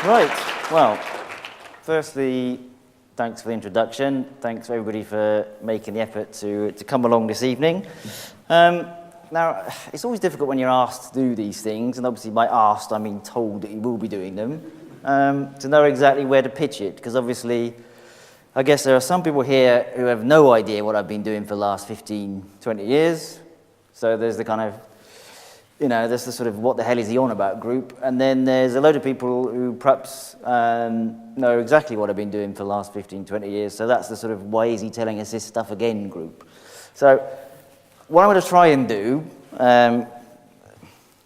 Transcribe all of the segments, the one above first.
Right, well, firstly, thanks for the introduction. Thanks everybody for making the effort to come along this evening. Now, it's always difficult when you're asked to do these things, and obviously by asked, I mean told that you will be doing them, to know exactly where to pitch it, because obviously, I guess there are some people here who have no idea what I've been doing for the last 15, 20 years. So there's the kind of, there's the sort of what the hell is he on about group, and then there's a load of people who perhaps know exactly what I've been doing for the last 15, 20 years, so that's the sort of why is he telling us this stuff again group. So what I'm going to try and do,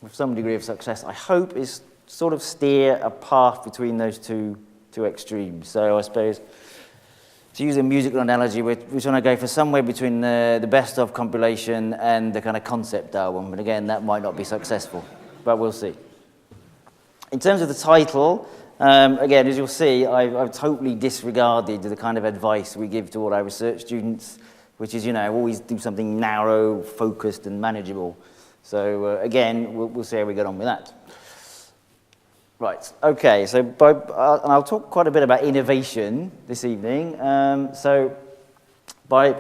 with some degree of success, I hope, is sort of steer a path between those two extremes. So I suppose, to use a musical analogy, we're trying to go for somewhere between the best of compilation and the kind of concept album. But again, that might not be successful, but we'll see. In terms of the title, again, as you'll see, I've totally disregarded the kind of advice we give to all our research students, which is, always do something narrow, focused, and manageable. So again, we'll see how we get on with that. Right, okay, so and I'll talk quite a bit about innovation this evening. So by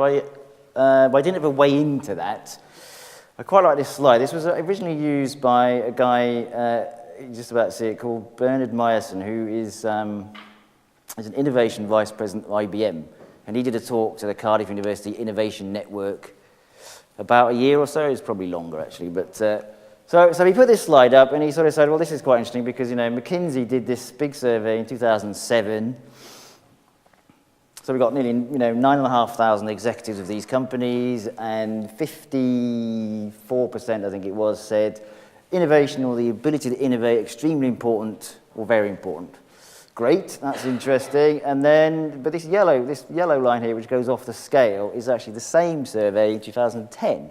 dint of a way into that, I quite like this slide. This was originally used by a guy, you just about to see it, called Bernard Meyerson, who is an innovation vice president of IBM. And he did a talk to the Cardiff University Innovation Network about a year or so. It's probably longer, actually, but... So he put this slide up, and he sort of said, well, this is quite interesting because, McKinsey did this big survey in 2007. So we got nearly, 9,500 executives of these companies, and 54%, I think it was, said innovation or the ability to innovate, extremely important or very important. Great, that's interesting. And then, but this yellow line here, which goes off the scale, is actually the same survey in 2010.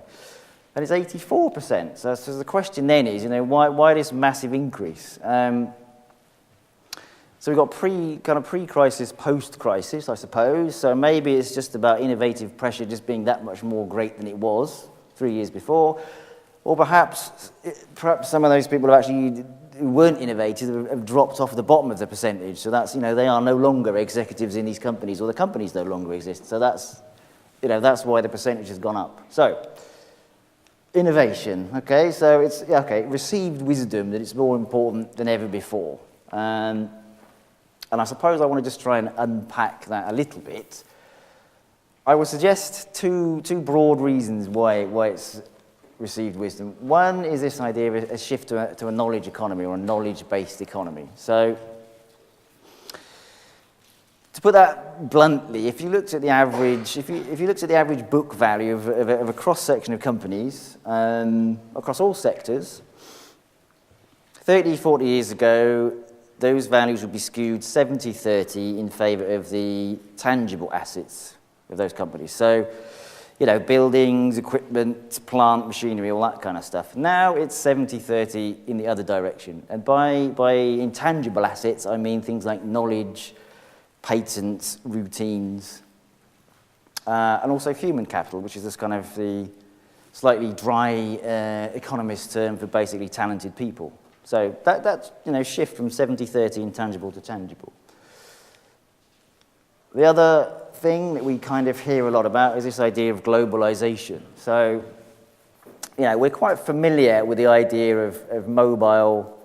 And it's 84%. So the question then is, why this massive increase? So we've got pre-crisis, post-crisis, I suppose. So maybe it's just about innovative pressure just being that much more great than it was 3 years before. Or perhaps some of those people who weren't innovative have dropped off the bottom of the percentage. So that's, they are no longer executives in these companies, or the companies no longer exist. So that's why the percentage has gone up. So innovation, okay, so it's, received wisdom that it's more important than ever before. And I suppose I want to just try and unpack that a little bit. I would suggest two broad reasons why it's received wisdom. One is this idea of a shift to a knowledge economy or a knowledge-based economy. So, to put that bluntly, if you looked at the average, if you looked at the average book value of a cross-section of companies across all sectors, 30, 40 years ago, those values would be skewed 70-30 in favour of the tangible assets of those companies. So, buildings, equipment, plant, machinery, all that kind of stuff. Now it's 70-30 in the other direction. And by intangible assets, I mean things like knowledge, patents, routines, and also human capital, which is this kind of the slightly dry economist term for basically talented people. So that's shift from 70-30 intangible to tangible. The other thing that we kind of hear a lot about is this idea of globalisation. So, we're quite familiar with the idea of mobile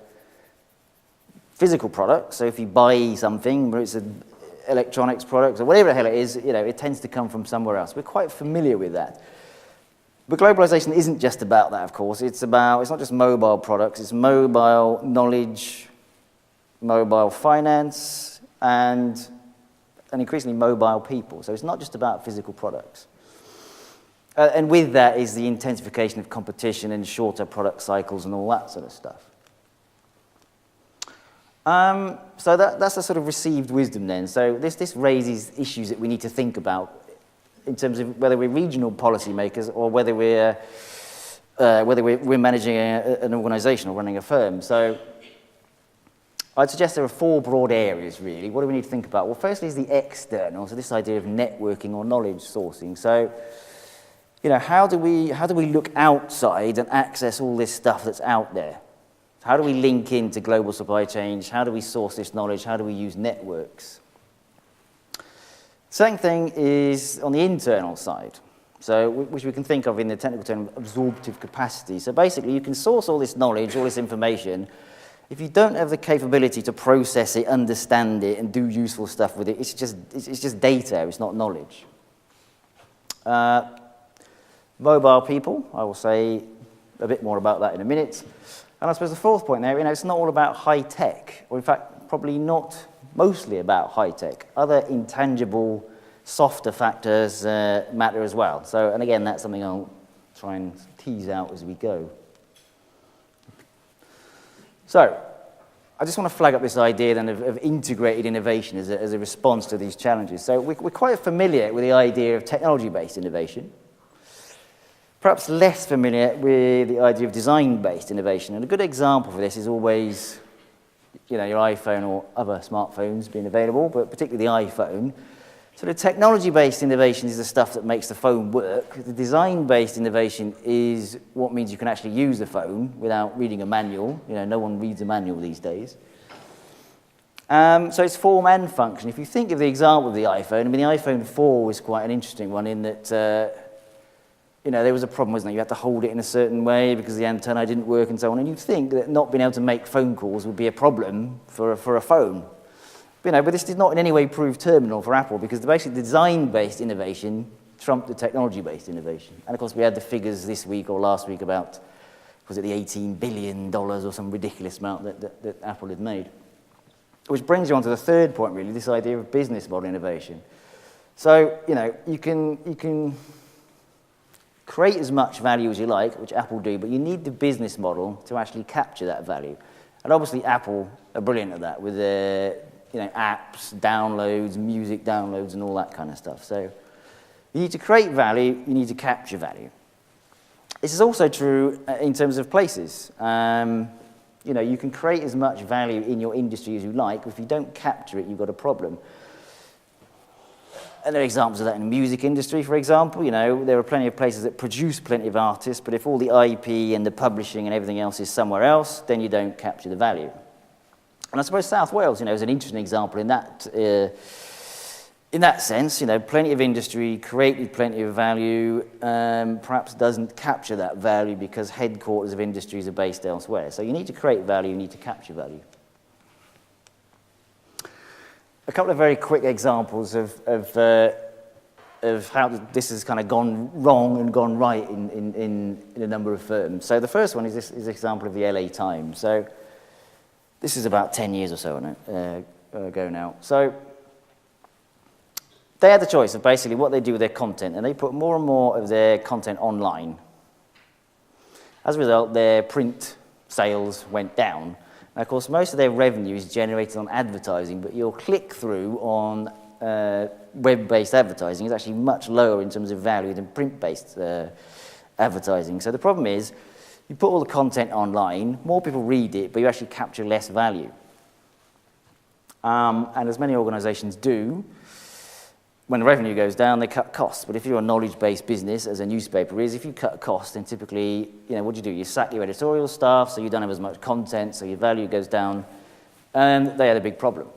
physical products. So if you buy something, whether it's an electronics product or whatever the hell it is, it tends to come from somewhere else. We're quite familiar with that. But globalisation isn't just about that, of course. It's not just mobile products, it's mobile knowledge, mobile finance, and increasingly mobile people. So it's not just about physical products. And with that is the intensification of competition and shorter product cycles and all that sort of stuff. So that's a sort of received wisdom then. So this raises issues that we need to think about in terms of whether we're regional policymakers or whether we're managing an organisation or running a firm. So I'd suggest there are four broad areas, really. What do we need to think about? Well, firstly is the external, so this idea of networking or knowledge sourcing. So, how do we look outside and access all this stuff that's out there? How do we link into global supply chains? How do we source this knowledge? How do we use networks? Second thing is on the internal side, so which we can think of in the technical term of absorptive capacity. So basically, you can source all this knowledge, all this information. If you don't have the capability to process it, understand it, and do useful stuff with it, it's just data, it's not knowledge. Mobile people, I will say a bit more about that in a minute. And I suppose the fourth point there, it's not all about high tech, or in fact, probably not mostly about high tech. Other intangible, softer factors matter as well. So, and again, that's something I'll try and tease out as we go. So, I just want to flag up this idea then of integrated innovation as a response to these challenges. So we're quite familiar with the idea of technology-based innovation. Perhaps less familiar with the idea of design-based innovation. And a good example for this is always, your iPhone or other smartphones being available, but particularly the iPhone. So the technology-based innovation is the stuff that makes the phone work. The design-based innovation is what means you can actually use the phone without reading a manual. No one reads a manual these days. So it's form and function. If you think of the example of the iPhone, the iPhone 4 was quite an interesting one in that, there was a problem, wasn't there? You had to hold it in a certain way because the antenna didn't work and so on. And you'd think that not being able to make phone calls would be a problem for a phone. But this did not in any way prove terminal for Apple because basically the design-based innovation trumped the technology-based innovation. And of course, we had the figures this week or last week about, was it the $18 billion or some ridiculous amount that Apple had made? Which brings you on to the third point, really, this idea of business model innovation. So, you can create as much value as you like, which Apple do, but you need the business model to actually capture that value. And obviously, Apple are brilliant at that with their apps, downloads, music downloads, and all that kind of stuff. So you need to create value, you need to capture value. This is also true in terms of places. You can create as much value in your industry as you like, but if you don't capture it, you've got a problem. And there are examples of that in the music industry, for example. There are plenty of places that produce plenty of artists, but if all the IP and the publishing and everything else is somewhere else, then you don't capture the value. And I suppose South Wales, is an interesting example in that sense. Plenty of industry, created plenty of value, perhaps doesn't capture that value because headquarters of industries are based elsewhere. So you need to create value, you need to capture value. A couple of very quick examples of how this has kind of gone wrong and gone right in a number of firms. So the first one is this example of the LA Times. So this is about 10 years or so ago now. So they had the choice of basically what they do with their content, and they put more and more of their content online. As a result, their print sales went down. And of course, most of their revenue is generated on advertising, but your click-through on web-based advertising is actually much lower in terms of value than print-based advertising. So the problem is, you put all the content online, more people read it, but you actually capture less value. And as many organizations do, when the revenue goes down, they cut costs. But if you're a knowledge-based business, as a newspaper is, if you cut costs, then typically, what do? You sack your editorial staff, so you don't have as much content, so your value goes down, and they had a big problem.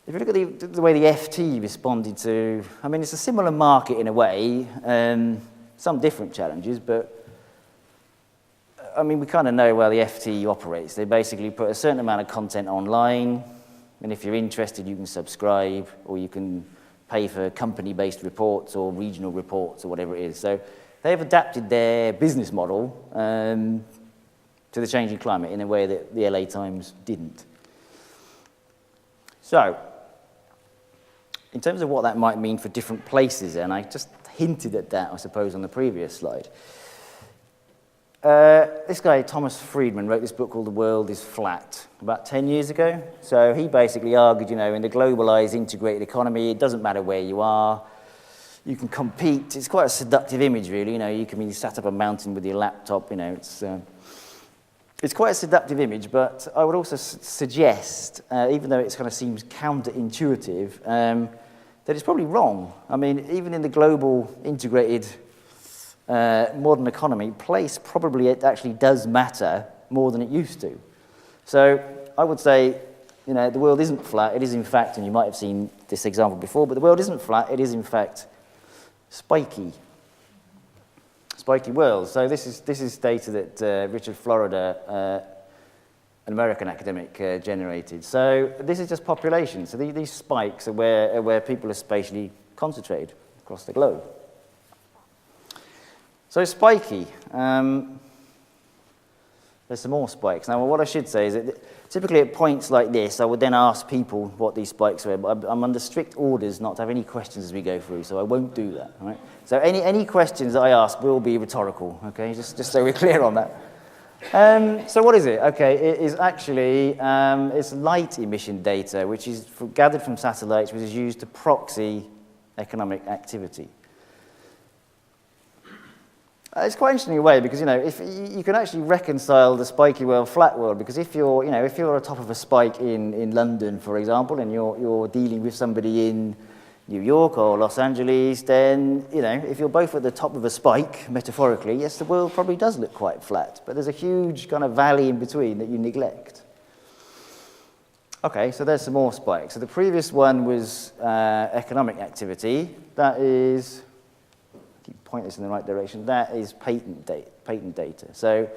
If you look at the way the FT responded to, it's a similar market in a way, some different challenges, but we kind of know where the FT operates. They basically put a certain amount of content online, and if you're interested, you can subscribe, or you can pay for company-based reports or regional reports or whatever it is. So they've adapted their business model to the changing climate in a way that the LA Times didn't. So, in terms of what that might mean for different places, and I just hinted at that, I suppose, on the previous slide. This guy, Thomas Friedman, wrote this book called The World is Flat about 10 years ago. So he basically argued, in the globalised, integrated economy, it doesn't matter where you are. You can compete. It's quite a seductive image, really. You can be sat up a mountain with your laptop. It's quite a seductive image, but I would also suggest, even though it kind of seems counterintuitive, that it's probably wrong. Even in the global, integrated modern economy, place probably it actually does matter more than it used to. So I would say, you know, the world isn't flat. It is in fact, and you might have seen this example before, but the world isn't flat. It is in fact spiky. Spiky world. So this is data that Richard Florida, an American academic, generated. So this is just population. So these spikes are where people are spatially concentrated across the globe. So spiky. There's some more spikes. Now, what I should say is that typically at points like this, I would then ask people what these spikes are. But I'm under strict orders not to have any questions as we go through, so I won't do that. All right? So any questions that I ask will be rhetorical, okay? Just so we're clear on that. So what is it? Okay, it is actually it's light emission data, which is gathered from satellites, which is used to proxy economic activity. It's quite interesting in a way because, you know, if you can actually reconcile the spiky world, flat world, because if you're on top of a spike in London, for example, and you're dealing with somebody in New York or Los Angeles, then, you know, if you're both at the top of a spike, metaphorically, yes, the world probably does look quite flat, but there's a huge kind of valley in between that you neglect. Okay, so there's some more spikes. So the previous one was economic activity. That is... point this in the right direction, that is patent data. So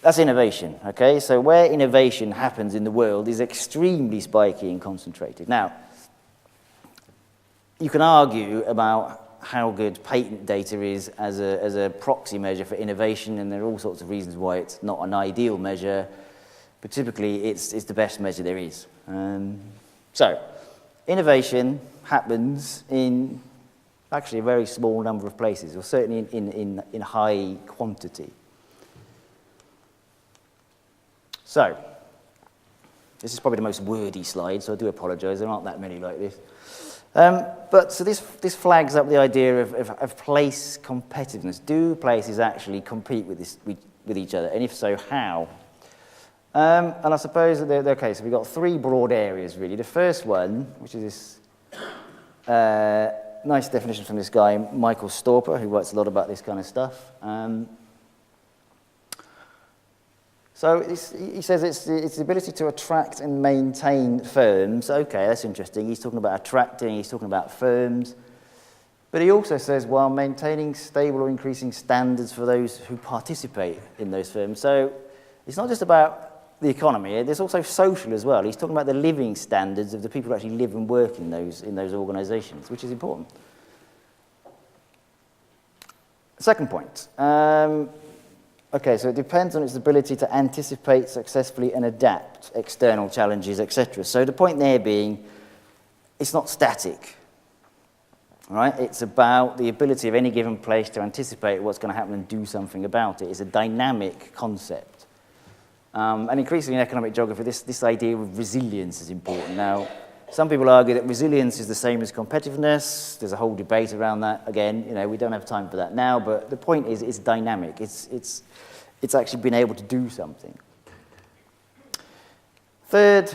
that's innovation, okay? So where innovation happens in the world is extremely spiky and concentrated. Now, you can argue about how good patent data is as a proxy measure for innovation, and there are all sorts of reasons why it's not an ideal measure, but typically it's the best measure there is. So innovation happens in actually a very small number of places, or certainly in high quantity. So, this is probably the most wordy slide, so I do apologise, there aren't that many like this. But so this flags up the idea of place competitiveness. Do places actually compete with each other, and if so, how? And I suppose that okay, so we've got three broad areas really. The first one, which is this nice definition from this guy, Michael Storper, who writes a lot about this kind of stuff. So he says it's the ability to attract and maintain firms. Okay, that's interesting. He's talking about attracting, he's talking about firms. But he also says, while maintaining stable or increasing standards for those who participate in those firms. So it's not just about the economy, there's also social as well. He's talking about the living standards of the people who actually live and work in those organisations, which is important. Second point. Okay, so it depends on its ability to anticipate successfully and adapt external challenges, etc. So the point there being, it's not static. All right? It's about the ability of any given place to anticipate what's going to happen and do something about it. It's a dynamic concept. And increasingly in economic geography, this idea of resilience is important. Now, some people argue that resilience is the same as competitiveness. There's a whole debate around that. Again, you know, we don't have time for that now, but the point is it's dynamic. It's actually been able to do something. Third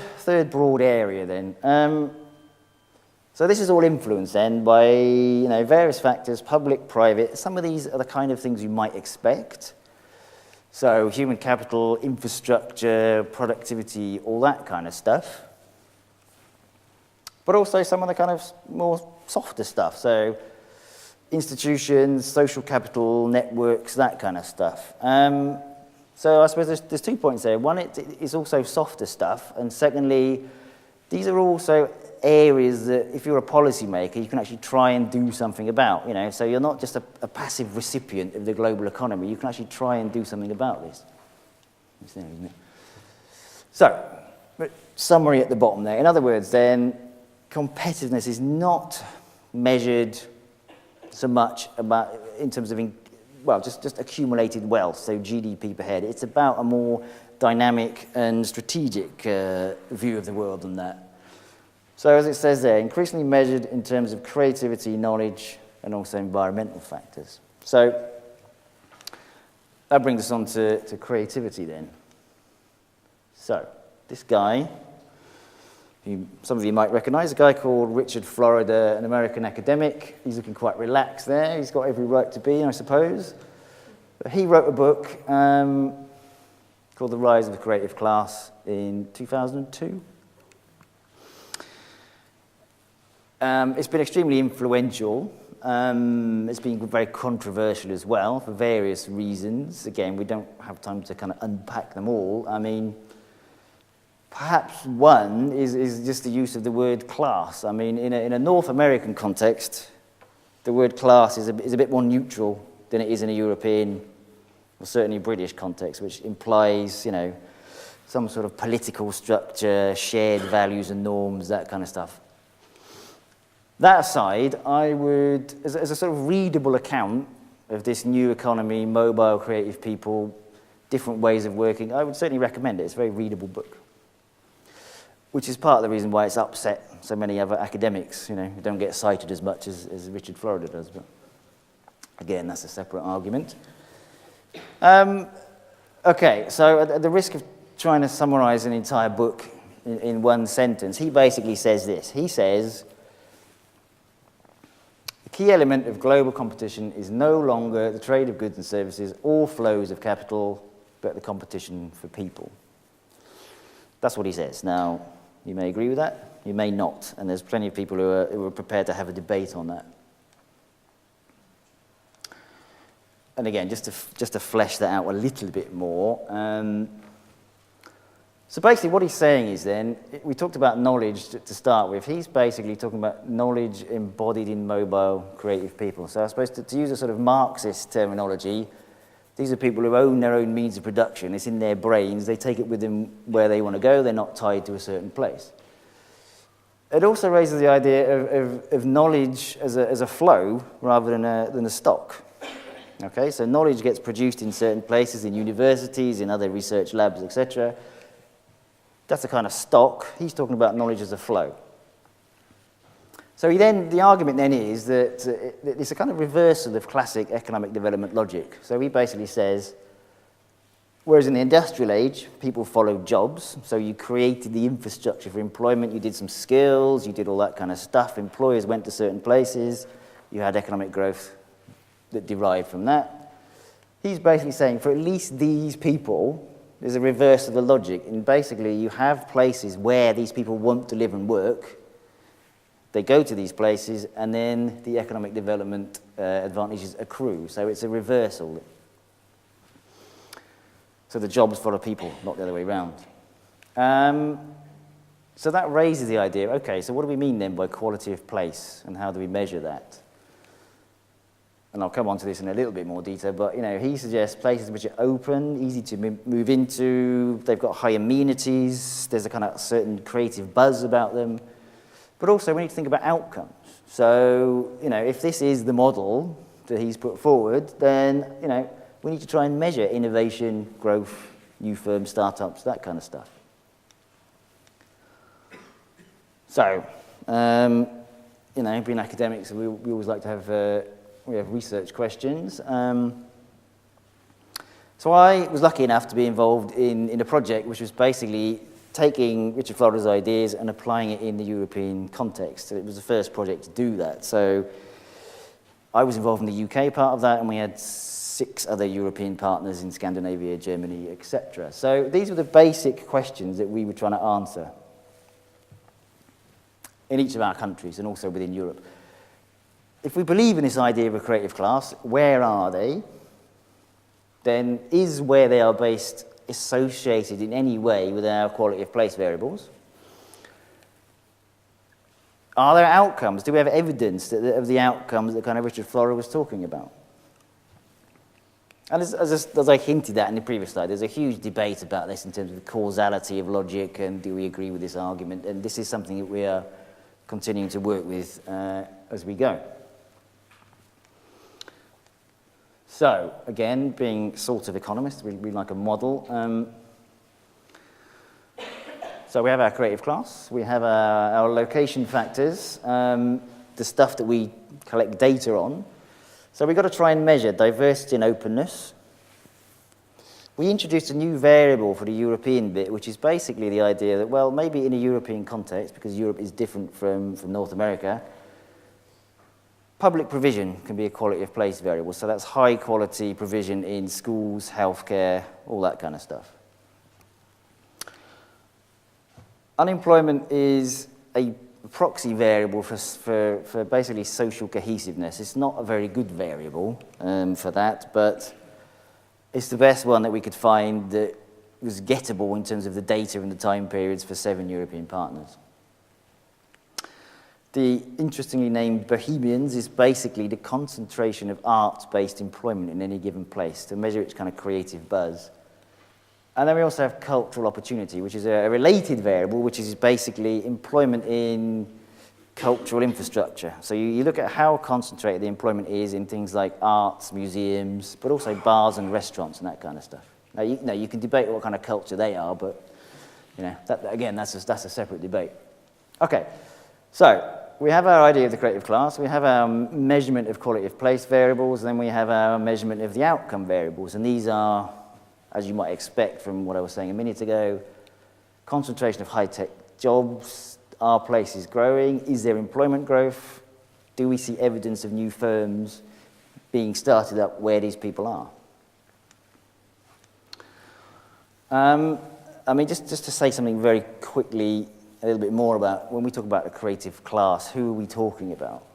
broad area then. So this is all influenced then by, you know, various factors, public, private. Some of these are the kind of things you might expect. So human capital, infrastructure, productivity, all that kind of stuff. But also some of the kind of more softer stuff. So institutions, social capital, networks, that kind of stuff. So I suppose there's 2 points there. One, it's also softer stuff. And secondly, these are also areas that if you're a policymaker, you can actually try and do something about. You know, so you're not just a passive recipient of the global economy. You can actually try and do something about this. It's there, isn't it? So, summary at the bottom there. In other words, then, competitiveness is not measured so much about in terms of just accumulated wealth, so GDP per head. It's about a more dynamic and strategic view of the world than that. So as it says there, increasingly measured in terms of creativity, knowledge, and also environmental factors. So that brings us on to creativity then. So this guy, who some of you might recognize, a guy called Richard Florida, an American academic. He's looking quite relaxed there. He's got every right to be, I suppose. But he wrote a book called called The Rise of the Creative Class in 2002. It's been extremely influential. It's been very controversial as well for various reasons. Again, we don't have time to kind of unpack them all. I mean, perhaps one is just the use of the word class. I mean, in a North American context, the word class is a bit more neutral than it is in a European, or certainly British context, which implies, you know, some sort of political structure, shared values and norms, that kind of stuff. That aside, I would, as a sort of readable account of this new economy, mobile, creative people, different ways of working, I would certainly recommend it. It's a very readable book, which is part of the reason why it's upset so many other academics, you know, who don't get cited as much as Richard Florida does. But again, that's a separate argument. Okay, so at the risk of trying to summarize an entire book in one sentence, he basically says this. He says, the key element of global competition is no longer the trade of goods and services or flows of capital, but the competition for people. That's what he says. Now, you may agree with that, you may not, and there's plenty of people who are prepared to have a debate on that. And again, just to flesh that out a little bit more, so basically what he's saying is then, we talked about knowledge to start with, he's basically talking about knowledge embodied in mobile creative people. So I suppose to use a sort of Marxist terminology, these are people who own their own means of production, it's in their brains, they take it with them where they want to go, they're not tied to a certain place. It also raises the idea of knowledge as a flow rather than a stock. Okay, so knowledge gets produced in certain places, in universities, in other research labs, etc. That's a kind of stock. He's talking about knowledge as a flow. So the argument then is that it's a kind of reversal of classic economic development logic. So he basically says, whereas in the industrial age, people followed jobs, so you created the infrastructure for employment, you did some skills, you did all that kind of stuff, employers went to certain places, you had economic growth that derived from that. He's basically saying for at least these people, there's a reverse of the logic, and basically you have places where these people want to live and work, they go to these places, and then the economic development advantages accrue. So it's a reversal. So the jobs follow people, not the other way around. So that raises the idea, okay, so what do we mean then by quality of place, and how do we measure that? And I'll come on to this in a little bit more detail, but you know, he suggests places which are open, easy to move into, they've got high amenities, there's a kind of certain creative buzz about them, but also we need to think about outcomes. So, you know, if this is the model that he's put forward, then, you know, we need to try and measure innovation, growth, new firms, startups, that kind of stuff. So, you know, being academics, we always like to have we have research questions. So I was lucky enough to be involved in a project which was basically taking Richard Florida's ideas and applying it in the European context. So it was the first project to do that. So I was involved in the UK part of that, and we had 6 other European partners in Scandinavia, Germany, etc. So these were the basic questions that we were trying to answer in each of our countries and also within Europe. If we believe in this idea of a creative class, where are they? Then is where they are based associated in any way with our quality of place variables? Are there outcomes? Do we have evidence of the outcomes that kind of Richard Florida was talking about? And as I hinted at in the previous slide, there's a huge debate about this in terms of the causality of logic and do we agree with this argument? And this is something that we are continuing to work with as we go. So, again, being sort of economists, we like a model. So we have our creative class, we have our location factors, the stuff that we collect data on. So we've got to try and measure diversity and openness. We introduced a new variable for the European bit, which is basically the idea that, well, maybe in a European context, because Europe is different from North America, public provision can be a quality of place variable. So that's high quality provision in schools, healthcare, all that kind of stuff. Unemployment is a proxy variable for basically social cohesiveness. It's not a very good variable for that, but it's the best one that we could find that was gettable in terms of the data and the time periods for 7 European partners. The interestingly named Bohemians is basically the concentration of arts-based employment in any given place to measure its kind of creative buzz. And then we also have cultural opportunity, which is a related variable, which is basically employment in cultural infrastructure. So you look at how concentrated the employment is in things like arts, museums, but also bars and restaurants and that kind of stuff. Now, you can debate what kind of culture they are, but again, that's a separate debate. Okay, so we have our idea of the creative class, we have our measurement of qualitative place variables, and then we have our measurement of the outcome variables, and these are, as you might expect from what I was saying a minute ago, concentration of high-tech jobs, are places growing, is there employment growth, do we see evidence of new firms being started up where these people are? Just to say something very quickly, a little bit more about, when we talk about a creative class, who are we talking about?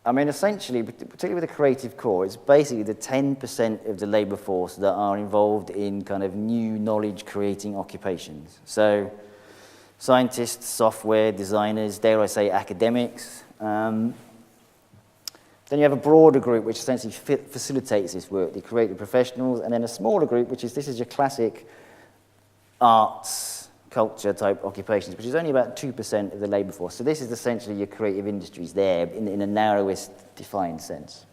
Essentially, particularly with the creative core, it's basically the 10% of the labour force that are involved in kind of new knowledge-creating occupations. So, scientists, software, designers, dare I say academics. Then you have a broader group which essentially facilitates this work, the creative professionals, and then a smaller group, this is your classic arts, culture type occupations, which is only about 2% of the labour force. So this is essentially your creative industries there in the narrowest defined sense.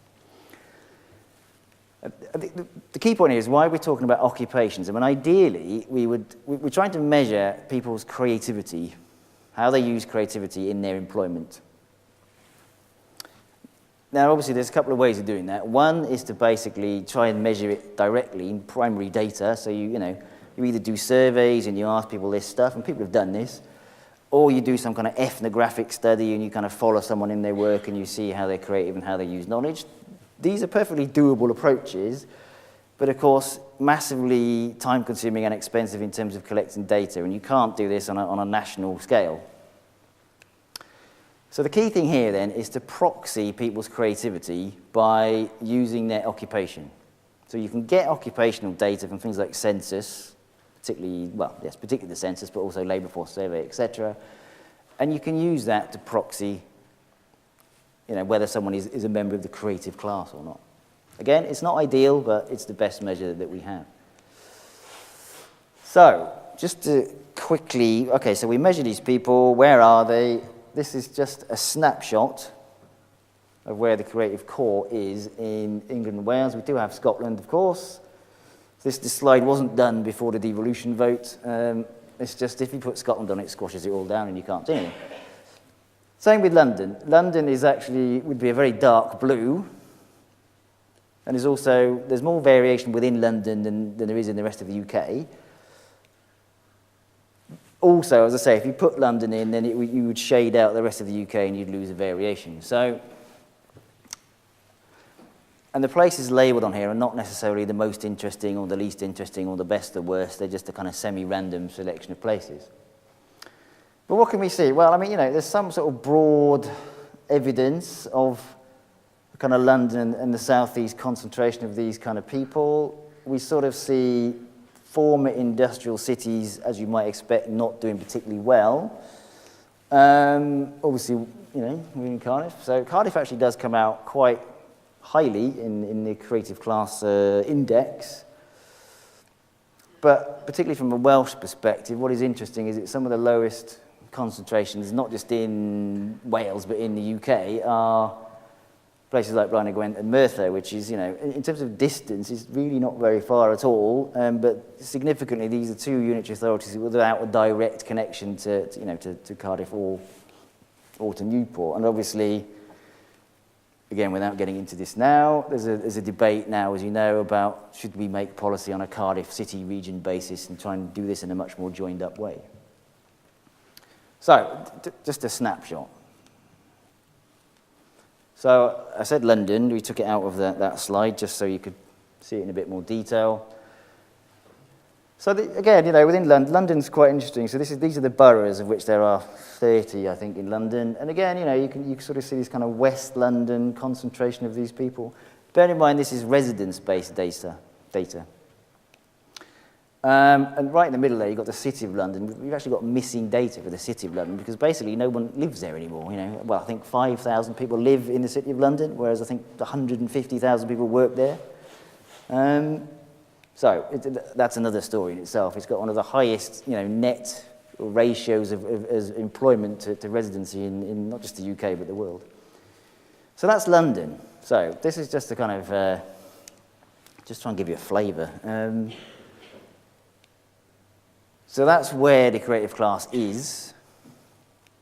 The key point here is why we're talking about occupations. Ideally, we're trying to measure people's creativity, how they use creativity in their employment. Now, obviously, there's a couple of ways of doing that. One is to basically try and measure it directly in primary data. So you either do surveys and you ask people this stuff, and people have done this, or you do some kind of ethnographic study and you kind of follow someone in their work and you see how they're creative and how they use knowledge. These are perfectly doable approaches, but of course, massively time-consuming and expensive in terms of collecting data, and you can't do this on a national scale. So the key thing here then is to proxy people's creativity by using their occupation. So you can get occupational data from things like census, particularly the census, but also labour force survey, etc. And you can use that to proxy, whether someone is a member of the creative class or not. Again, it's not ideal, but it's the best measure that we have. So, just to quickly, so we measure these people, where are they? This is just a snapshot of where the creative core is in England and Wales. We do have Scotland, of course. This slide wasn't done before the devolution vote. It's just if you put Scotland on, it squashes it all down and you can't do anything. Same with London. London would be a very dark blue. And there's more variation within London than there is in the rest of the UK. Also, as I say, if you put London in, then you would shade out the rest of the UK and you'd lose a variation. And the places labelled on here are not necessarily the most interesting or the least interesting or the best or worst. They're just a kind of semi-random selection of places. But what can we see? Well, there's some sort of broad evidence of kind of London and the southeast concentration of these kind of people. We sort of see former industrial cities, as you might expect, not doing particularly well. Obviously, we're in Cardiff. So Cardiff actually does come out quite highly in the creative class index. But particularly from a Welsh perspective, what is interesting is that some of the lowest concentrations, not just in Wales, but in the UK, are places like Blaenau Gwent and Merthyr, which is, in terms of distance, is really not very far at all. But significantly, these are two unitary authorities without a direct connection to Cardiff or to Newport. And obviously, again, without getting into this now, there's a debate now, as you know, about should we make policy on a Cardiff city region basis and try and do this in a much more joined up way. So, just a snapshot. So I said London, we took it out of that slide just so you could see it in a bit more detail. So again, within London, London's quite interesting. So these are the boroughs, of which there are 30, I think, in London. And again, you can sort of see this kind of West London concentration of these people. Bear in mind, this is residence-based data. And right in the middle there, you've got the City of London. We've actually got missing data for the City of London because basically no one lives there anymore. Well, I think 5,000 people live in the City of London, whereas I think 150,000 people work there. So that's another story in itself. It's got one of the highest, net ratios of employment to residency in not just the UK but the world. So that's London. So this is just to kind of just try and give you a flavour. So that's where the creative class is.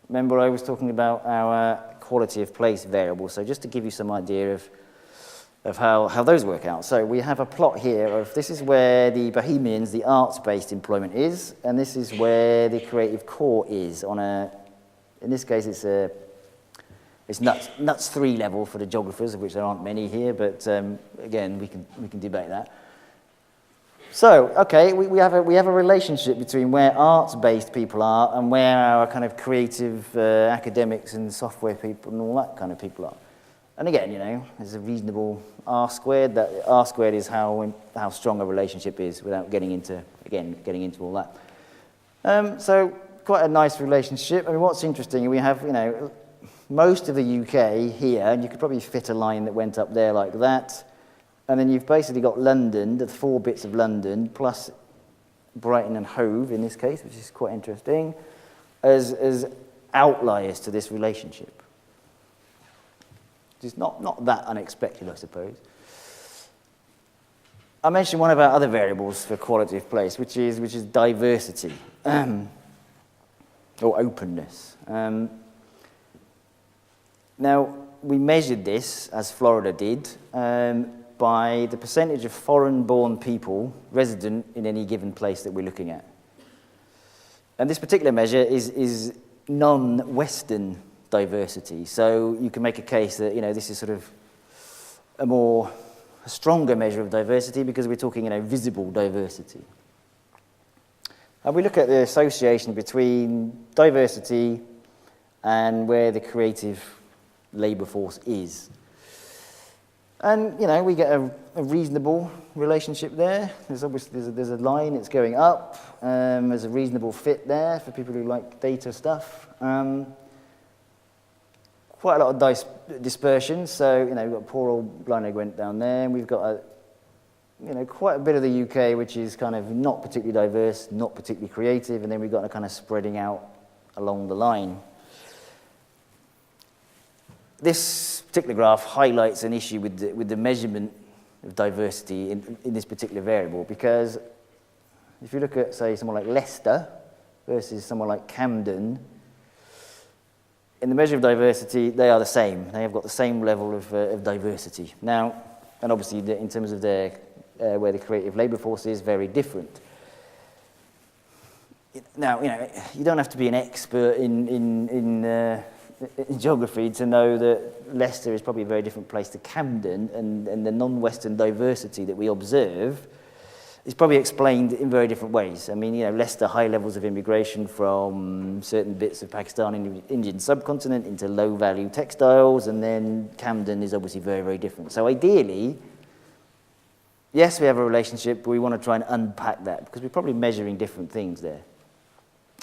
Remember I was talking about our quality of place variable. So just to give you some idea of how those work out. So we have a plot here of this is where the Bohemians, the arts-based employment is, and this is where the creative core is on in this case it's nuts 3 level for the geographers, of which there aren't many here, but again, we can debate that. So, okay, we have a relationship between where arts-based people are and where our kind of creative academics and software people and all that kind of people are. And again, there's a reasonable R squared. That R squared is how strong a relationship is without getting into all that. So quite a nice relationship. I mean, what's interesting, we have, most of the UK here, and you could probably fit a line that went up there like that. And then you've basically got London, the 4 bits of London, plus Brighton and Hove in this case, which is quite interesting, as outliers to this relationship. It's not that unexpected, I suppose. I mentioned one of our other variables for quality of place, which is diversity, or openness. Now, we measured this, as Florida did, by the percentage of foreign-born people resident in any given place that we're looking at. And this particular measure is non-Western diversity. So you can make a case that, this is sort of a stronger measure of diversity because we're talking, visible diversity. And we look at the association between diversity and where the creative labour force is. And, we get a reasonable relationship there. There's obviously there's a line that's going up. There's a reasonable fit there for people who like data stuff. Quite a lot of dispersion. So, we've got poor old Blind Egg went down there, and we've got quite a bit of the UK which is kind of not particularly diverse, not particularly creative, and then we've got a kind of spreading out along the line. This particular graph highlights an issue with the measurement of diversity in this particular variable, because if you look at, say, someone like Leicester versus someone like Camden, in the measure of diversity, they are the same. They have got the same level of diversity. Now, and obviously in terms of their where the creative labour force is, very different. Now, you don't have to be an expert in geography to know that Leicester is probably a very different place to Camden, and the non-Western diversity that we observe is probably explained in very different ways. I mean, Leicester, high levels of immigration from certain bits of Pakistan and the Indian subcontinent into low-value textiles, and then Camden is obviously very, very different. So ideally, yes, we have a relationship, but we want to try and unpack that because we're probably measuring different things there.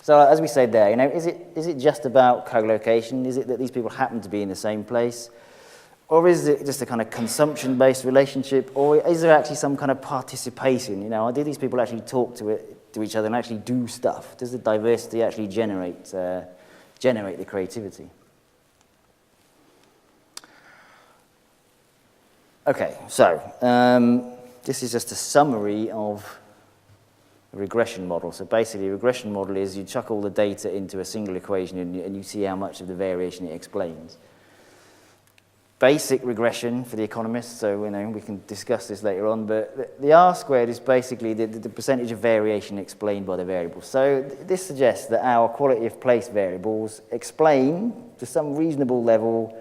So as we said there, is it just about co-location? Is it that these people happen to be in the same place? Or is it just a kind of consumption-based relationship? Or is there actually some kind of participation? Do these people actually talk to each other and actually do stuff? Does the diversity actually generate the creativity? Okay, so this is just a summary of a regression model. So basically, a regression model is you chuck all the data into a single equation and you see how much of the variation it explains. Basic regression for the economists, so we can discuss this later on, but the R squared is basically the percentage of variation explained by the variables. So this suggests that our quality of place variables explain to some reasonable level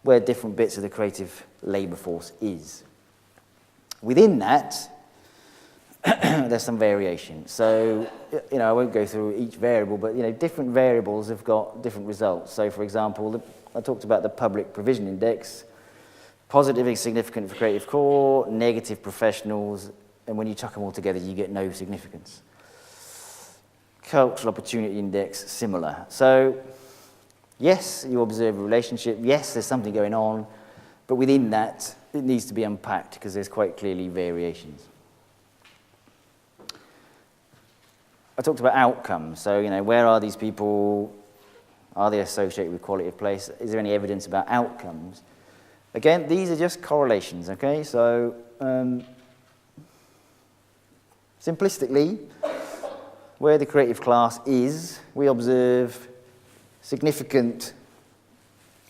where different bits of the creative labour force is. Within that, there's some variation. So, I won't go through each variable, but, different variables have got different results. So, for example, I talked about the public provision index. Positive is significant for creative core, negative professionals, and when you chuck them all together, you get no significance. Cultural opportunity index, similar. So, yes, you observe a relationship. Yes, there's something going on, but within that, it needs to be unpacked because there's quite clearly variations. I talked about outcomes. So, where are these people? Are they associated with quality of place? Is there any evidence about outcomes? Again, these are just correlations, okay? So, simplistically, where the creative class is, we observe significant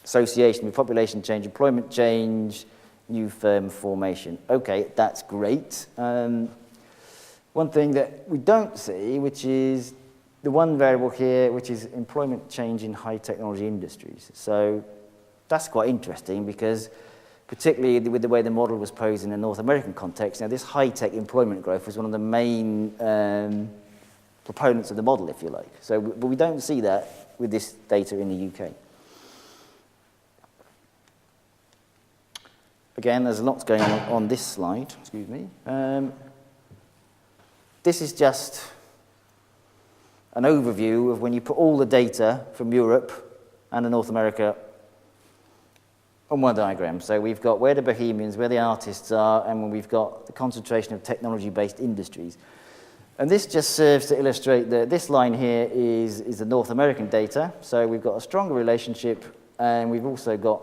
association with population change, employment change, new firm formation. Okay, that's great. One thing that we don't see, which is the one variable here, which is employment change in high technology industries. So that's quite interesting because particularly with the way the model was posed in the North American context, this high-tech employment growth was one of the main proponents of the model, if you like. So, but we don't see that with this data in the UK. Again, there's lots going on this slide, excuse me. This is just an overview of when you put all the data from Europe and North America on one diagram. So we've got where the bohemians, where the artists are, and when we've got the concentration of technology-based industries. And this just serves to illustrate that this line here is the North American data. So we've got a stronger relationship, and we've also got,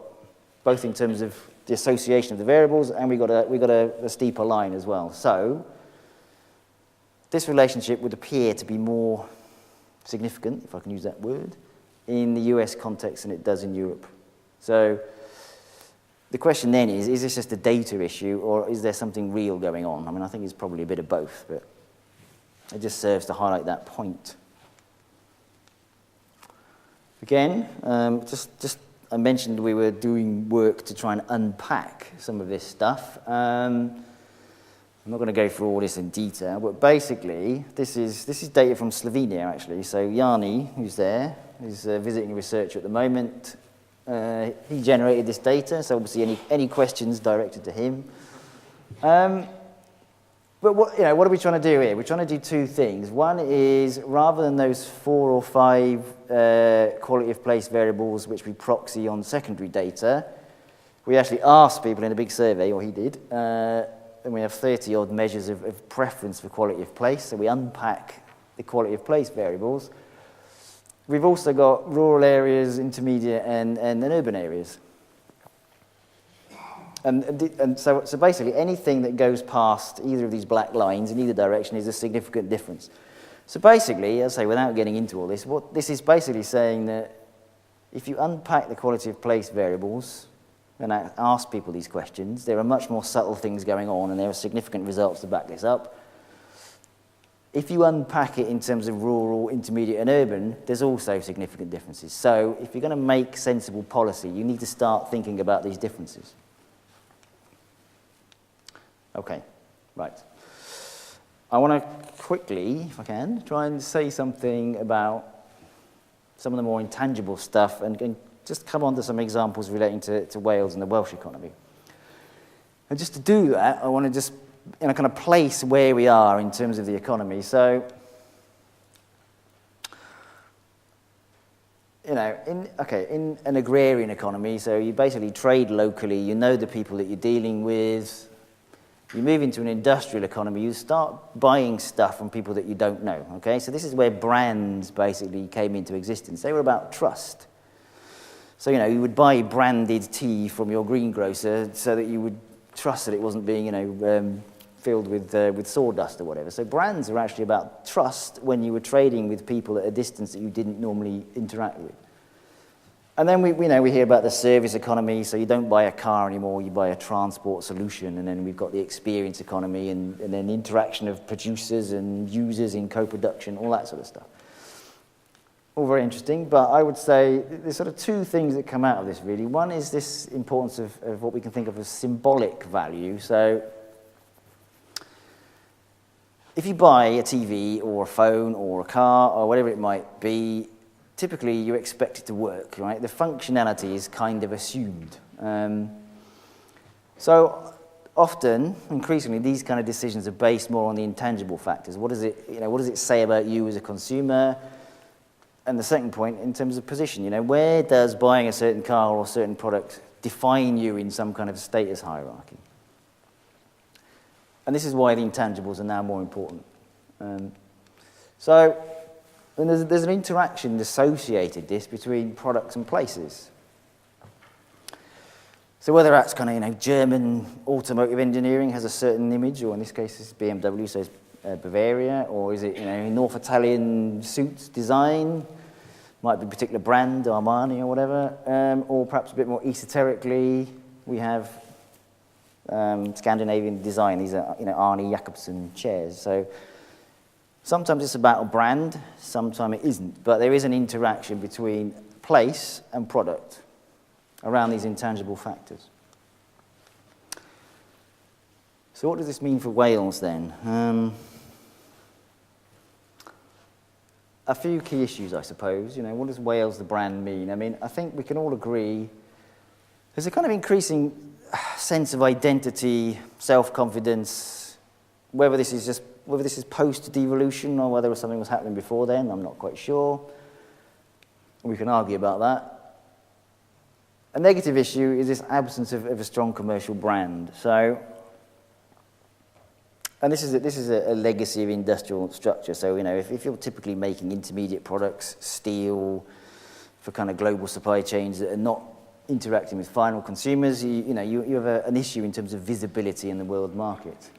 both in terms of the association of the variables, and we've got a steeper line as well. So this relationship would appear to be more significant, if I can use that word, in the US context than it does in Europe. So the question then is this just a data issue, or is there something real going on? I mean, I think it's probably a bit of both, but it just serves to highlight that point. Again, just I mentioned we were doing work to try and unpack some of this stuff. I'm not going to go through all this in detail, but basically, this is data from Slovenia, actually. So Yanni, who's there, is visiting a researcher at the moment. He generated this data, so obviously any questions directed to him. But what are we trying to do here? We're trying to do two things. One is, rather than those 4 or 5 quality of place variables which we proxy on secondary data, we actually asked people in a big survey, or he did, and we have 30-odd measures of preference for quality of place, so we unpack the quality of place variables. We've also got rural areas, intermediate, and urban areas. And so basically anything that goes past either of these black lines in either direction is a significant difference. So basically, as I say, without getting into all this, what this is basically saying that if you unpack the quality of place variables and ask people these questions, there are much more subtle things going on and there are significant results to back this up. If you unpack it in terms of rural, intermediate, and urban, there's also significant differences. So if you're going to make sensible policy, you need to start thinking about these differences. Okay, right. I want to quickly, if I can, try and say something about some of the more intangible stuff and just come on to some examples relating to Wales and the Welsh economy. And just to do that, I want to just kind of place where we are in terms of the economy. So, in an agrarian economy, so you basically trade locally, you know the people that you're dealing with. You move into an industrial economy, you start buying stuff from people that you don't know, okay? So this is where brands basically came into existence. They were about trust. So, you would buy branded tea from your greengrocer so that you would trust that it wasn't being, filled with sawdust or whatever. So brands are actually about trust when you were trading with people at a distance that you didn't normally interact with. And then we hear about the service economy, so you don't buy a car anymore, you buy a transport solution, and then we've got the experience economy and then interaction of producers and users in co-production, all that sort of stuff. All very interesting, but I would say there's sort of two things that come out of this, really. One is this importance of what we can think of as symbolic value. So if you buy a TV or a phone or a car or whatever it might be, typically you expect it to work, right? The functionality is kind of assumed. So often, increasingly, these kind of decisions are based more on the intangible factors. What does it say about you as a consumer? And the second point, in terms of position, where does buying a certain car or a certain product define you in some kind of status hierarchy? And this is why the intangibles are now more important. So there's an interaction associated between products and places. So whether that's kind of, German automotive engineering has a certain image, or in this case it's BMW, so it's Bavaria, or is it, North Italian suits design, might be a particular brand, Armani or whatever, or perhaps a bit more esoterically, we have Scandinavian design. These are, Arne Jacobsen chairs. So sometimes it's about a brand, sometimes it isn't, but there is an interaction between place and product around these intangible factors. So what does this mean for Wales then? A few key issues, I suppose. What does Wales, the brand, mean? I mean, I think we can all agree there's a kind of increasing sense of identity, self-confidence, whether this is post-devolution or whether something was happening before then, I'm not quite sure. We can argue about that. A negative issue is this absence of a strong commercial brand. So, and this is a legacy of industrial structure. So, if you're typically making intermediate products, steel, for kind of global supply chains that are not interacting with final consumers, you have an issue in terms of visibility in the world market.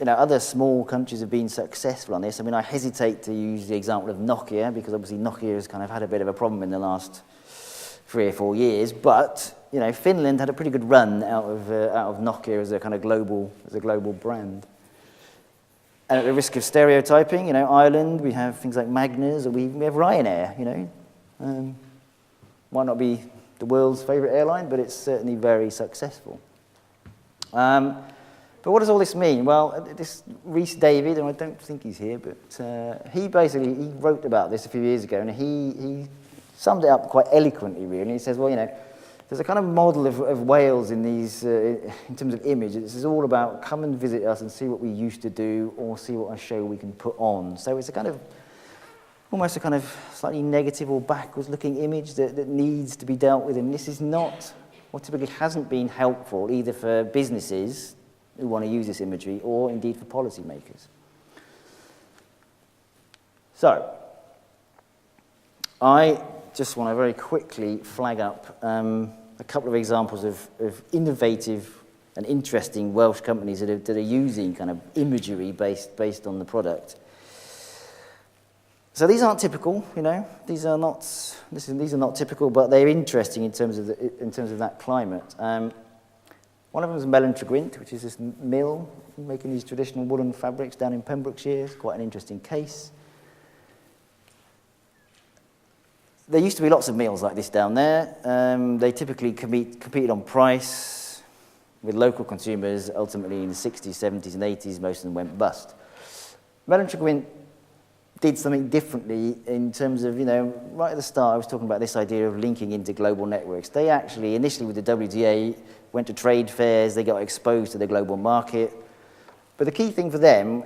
Other small countries have been successful on this. I mean, I hesitate to use the example of Nokia, because obviously Nokia has kind of had a bit of a problem in the last 3 or 4 years, but Finland had a pretty good run out of Nokia as a kind of global brand. And at the risk of stereotyping, Ireland, we have things like Magners, or we have Ryanair. Might not be the world's favourite airline, but it's certainly very successful. But what does all this mean? Well, this Rhys David, and I don't think he's here, but he wrote about this a few years ago, and he summed it up quite eloquently, really. He says, well, there's a kind of model of Wales in these, in terms of image. It's all about come and visit us and see what we used to do, or see what a show we can put on. So it's almost a kind of slightly negative or backwards-looking image that needs to be dealt with. And this is not, or typically hasn't been helpful, either for businesses who want to use this imagery, or indeed for policymakers. So, I just want to very quickly flag up a couple of examples of innovative and interesting Welsh companies that are using kind of imagery based on the product. So these aren't typical, These are not typical, but they're interesting in terms of that climate. One of them is Mellon Tregwynt, which is this mill making these traditional woolen fabrics down in Pembrokeshire. It's quite an interesting case. There used to be lots of mills like this down there. They typically competed on price with local consumers. Ultimately, in the 60s, 70s, and 80s, most of them went bust. Mellon Tregwynt did something differently in terms of, right at the start, I was talking about this idea of linking into global networks. They actually, initially with the WTA, went to trade fairs, they got exposed to the global market. But the key thing for them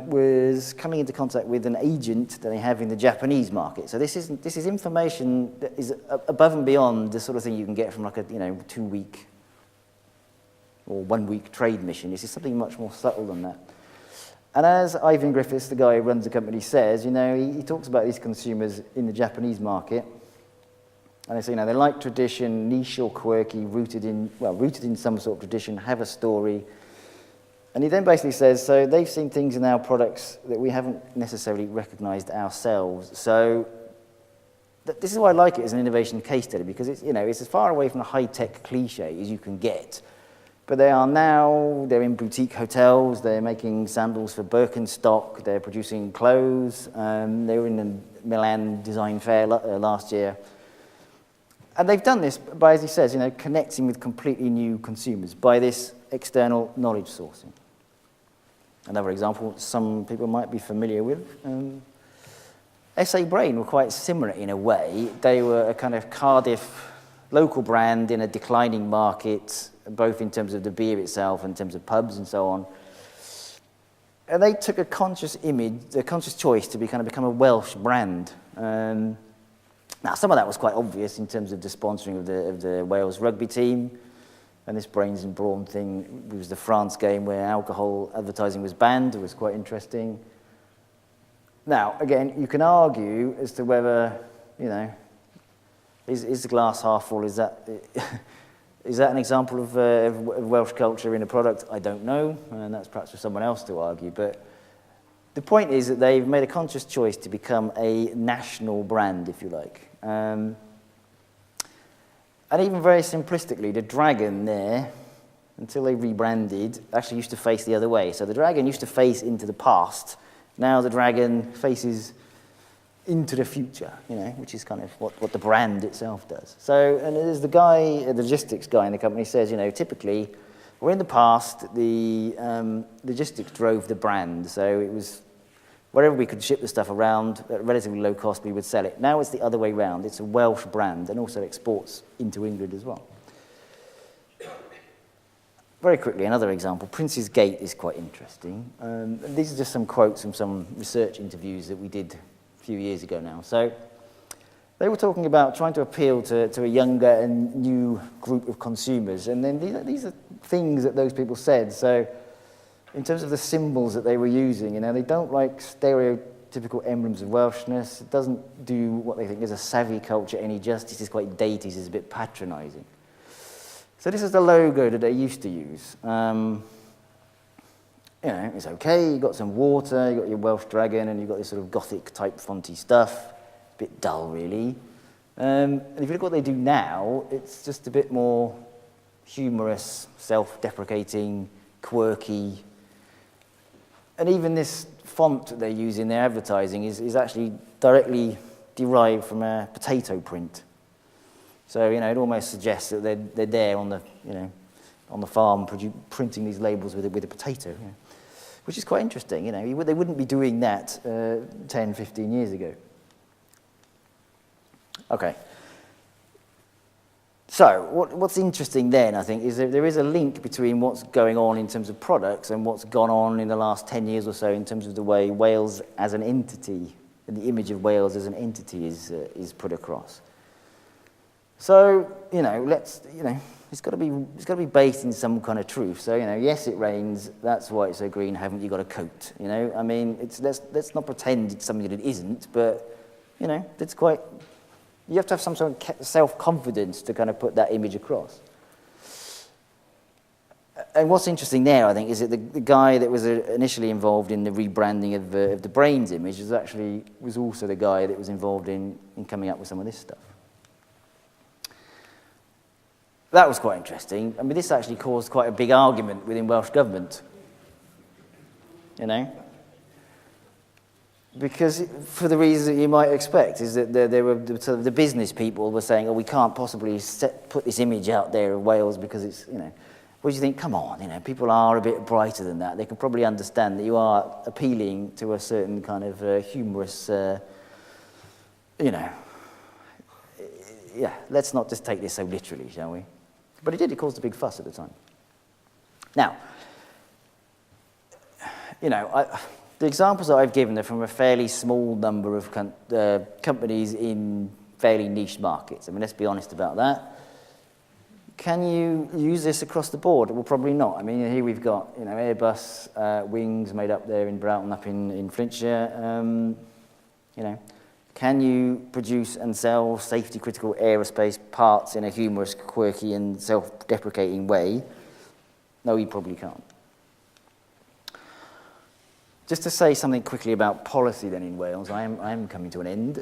was coming into contact with an agent that they have in the Japanese market. So this is information that is above and beyond the sort of thing you can get from like a 2-week or 1-week trade mission. This is something much more subtle than that. And as Ivan Griffiths, the guy who runs the company, says, he talks about these consumers in the Japanese market. And they say, they like tradition, niche or quirky, rooted in some sort of tradition, have a story. And he then basically says, so they've seen things in our products that we haven't necessarily recognized ourselves. So this is why I like it as an innovation case study, because it's as far away from the high-tech cliche as you can get. But they're in boutique hotels, they're making sandals for Birkenstock, they're producing clothes, they were in the Milan Design Fair last year. And they've done this by, as he says, connecting with completely new consumers by this external knowledge sourcing. Another example some people might be familiar with. SA Brain were quite similar in a way. They were a kind of Cardiff local brand in a declining market, both in terms of the beer itself and in terms of pubs and so on. And they took a conscious choice to become a Welsh brand. Now, some of that was quite obvious in terms of the sponsoring of the Wales rugby team. And this brains and brawn thing was the France game where alcohol advertising was banned. It was quite interesting. Now, again, you can argue as to whether, is the glass half full? Is that an example of Welsh culture in a product? I don't know, and that's perhaps for someone else to argue. But the point is that they've made a conscious choice to become a national brand, if you like. And even very simplistically, the dragon there, until they rebranded, actually used to face the other way. So the dragon used to face into the past. Now the dragon faces into the future, which is kind of what the brand itself does. So, and as the logistics guy in the company says, typically, where in the past, the logistics drove the brand. So it was wherever we could ship the stuff around at relatively low cost, we would sell it. Now it's the other way around. It's a Welsh brand and also exports into England as well. Very quickly, another example. Prince's Gate is quite interesting. These are just some quotes from some research interviews that we did a few years ago now. So they were talking about trying to appeal to a younger and new group of consumers. And then these are things that those people said. So in terms of the symbols that they were using, they don't like stereotypical emblems of Welshness. It doesn't do what they think is a savvy culture any justice. It's quite dated, it's a bit patronising. So this is the logo that they used to use. It's okay, you've got some water, you've got your Welsh dragon, and you've got this sort of Gothic type fonty stuff. A bit dull, really. And if you look at what they do now, it's just a bit more humorous, self-deprecating, quirky. And even this font that they use in their advertising is actually directly derived from a potato print. So, it almost suggests that they're there on the farm printing these labels with a potato, which is quite interesting. They wouldn't be doing that 10, 15 years ago. Okay. So, what's interesting then, I think, is that there is a link between what's going on in terms of products and what's gone on in the last 10 years or so in terms of the way Wales as an entity, and the image of Wales as an entity is put across. So, it's got to be based in some kind of truth. So, yes, it rains. That's why it's so green. Haven't you got a coat? Let's not pretend it's something that it isn't. But, it's quite. You have to have some sort of self-confidence to kind of put that image across. And what's interesting there, I think, is that the guy that was initially involved in the rebranding of the Brains image was also the guy that was involved in coming up with some of this stuff. That was quite interesting. I mean, this actually caused quite a big argument within Welsh government. Because for the reasons that you might expect, is that there were the business people were saying, we can't possibly put this image out there of Wales because it's, what do you think? Come on, people are a bit brighter than that. They can probably understand that you are appealing to a certain kind of humorous, let's not just take this so literally, shall we? But it caused a big fuss at the time. Now, the examples that I've given are from a fairly small number of companies in fairly niche markets. I mean, let's be honest about that. Can you use this across the board? Well, probably not. I mean, here we've got, Airbus wings made up there in Broughton, up in Flintshire. Can you produce and sell safety-critical aerospace parts in a humorous, quirky, and self-deprecating way? No, you probably can't. Just to say something quickly about policy then in Wales, I am coming to an end.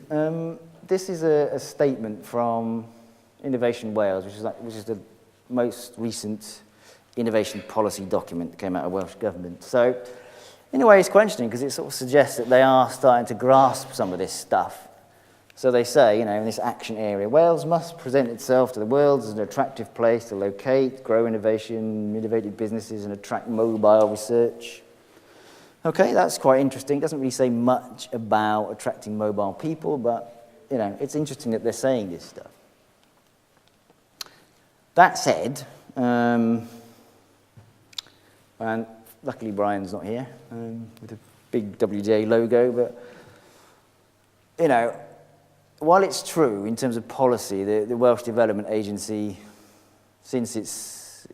This is a statement from Innovation Wales, which is the most recent innovation policy document that came out of Welsh Government. So, in a way, it's quite interesting because it sort of suggests that they are starting to grasp some of this stuff. So they say, in this action area, Wales must present itself to the world as an attractive place to locate, grow innovation, innovative businesses, and attract mobile research. Okay, that's quite interesting. Doesn't really say much about attracting mobile people, but, you know, it's interesting that they're saying this stuff. That said, and luckily Brian's not here with a big WJ logo, but, you know, while it's true in terms of policy, the Welsh Development Agency, since it's,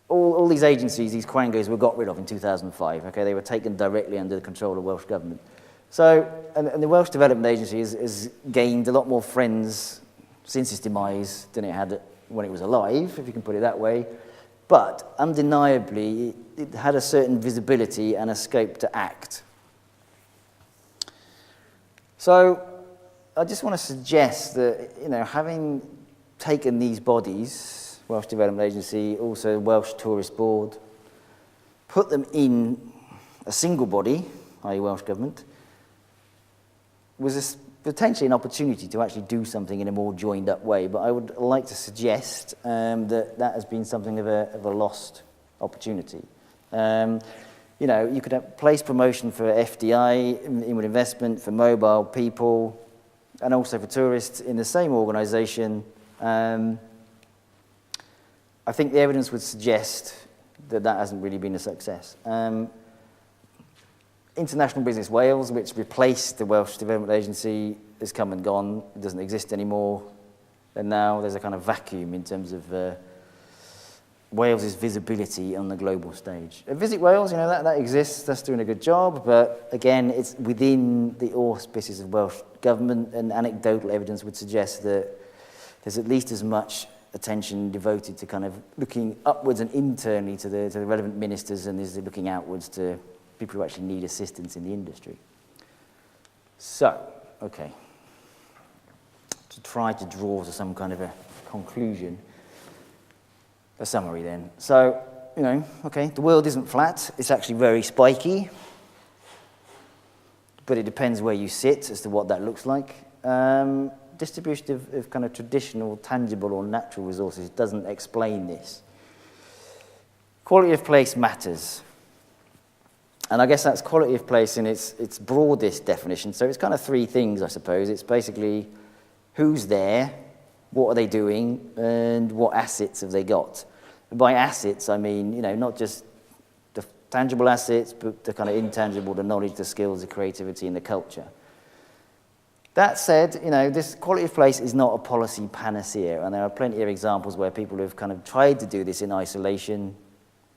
all these agencies, these quangos were got rid of in 2005, okay? They were taken directly under the control of Welsh government. So, and the Welsh Development Agency has gained a lot more friends since its demise than it had when it was alive, if you can put it that way. But undeniably, it had a certain visibility and a scope to act. So I just want to suggest that, you know, having taken these bodies, Welsh Development Agency, also Welsh Tourist Board, put them in a single body, i.e. Welsh Government, was potentially an opportunity to actually do something in a more joined up way. But I would like to suggest that has been something of a lost opportunity. You know, you could have place promotion for FDI, inward investment, for mobile people, and also for tourists in the same organisation. I think the evidence would suggest that hasn't really been a success. International Business Wales, which replaced the Welsh Development Agency, has come and gone. It doesn't exist anymore. And now there's a kind of vacuum in terms of Wales's visibility on the global stage. Visit Wales, you know, that exists. That's doing a good job. But again, it's within the auspices of Welsh government, and anecdotal evidence would suggest that there's at least as much attention devoted to kind of looking upwards and internally to the relevant ministers, and is looking outwards to people who actually need assistance in the industry. So, okay, to try to draw to some kind of a conclusion, a summary then. So, you know, okay, the world isn't flat, it's actually very spiky, but it depends where you sit as to what that looks like. Distribution of kind of traditional, tangible or natural resources doesn't explain this. Quality of place matters. And I guess that's quality of place in its broadest definition. So it's kind of three things, I suppose. It's basically who's there, what are they doing, and what assets have they got. And by assets, I mean, you know, not just the tangible assets, but the kind of intangible, the knowledge, the skills, the creativity, and the culture. That said, you know, this quality of place is not a policy panacea, and there are plenty of examples where people have kind of tried to do this in isolation.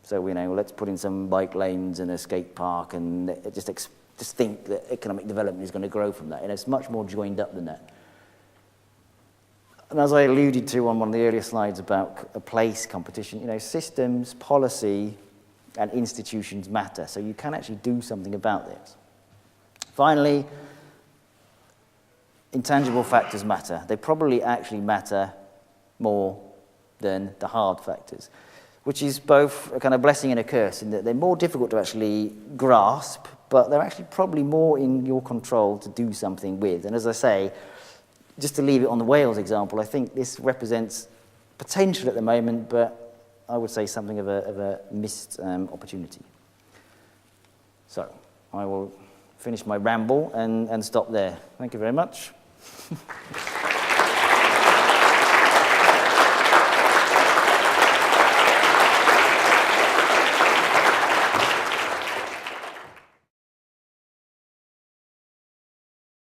So, you know, let's put in some bike lanes and a skate park, and just think that economic development is going to grow from that. And it's much more joined up than that. And as I alluded to on one of the earlier slides about a place competition, you know, systems, policy, and institutions matter. So you can actually do something about this. Finally, intangible factors matter. They probably actually matter more than the hard factors, which is both a kind of blessing and a curse in that they're more difficult to actually grasp, but they're actually probably more in your control to do something with. And as I say, just to leave it on the Wales example, I think this represents potential at the moment, but I would say something of a missed opportunity. So I will finish my ramble and stop there. Thank you very much.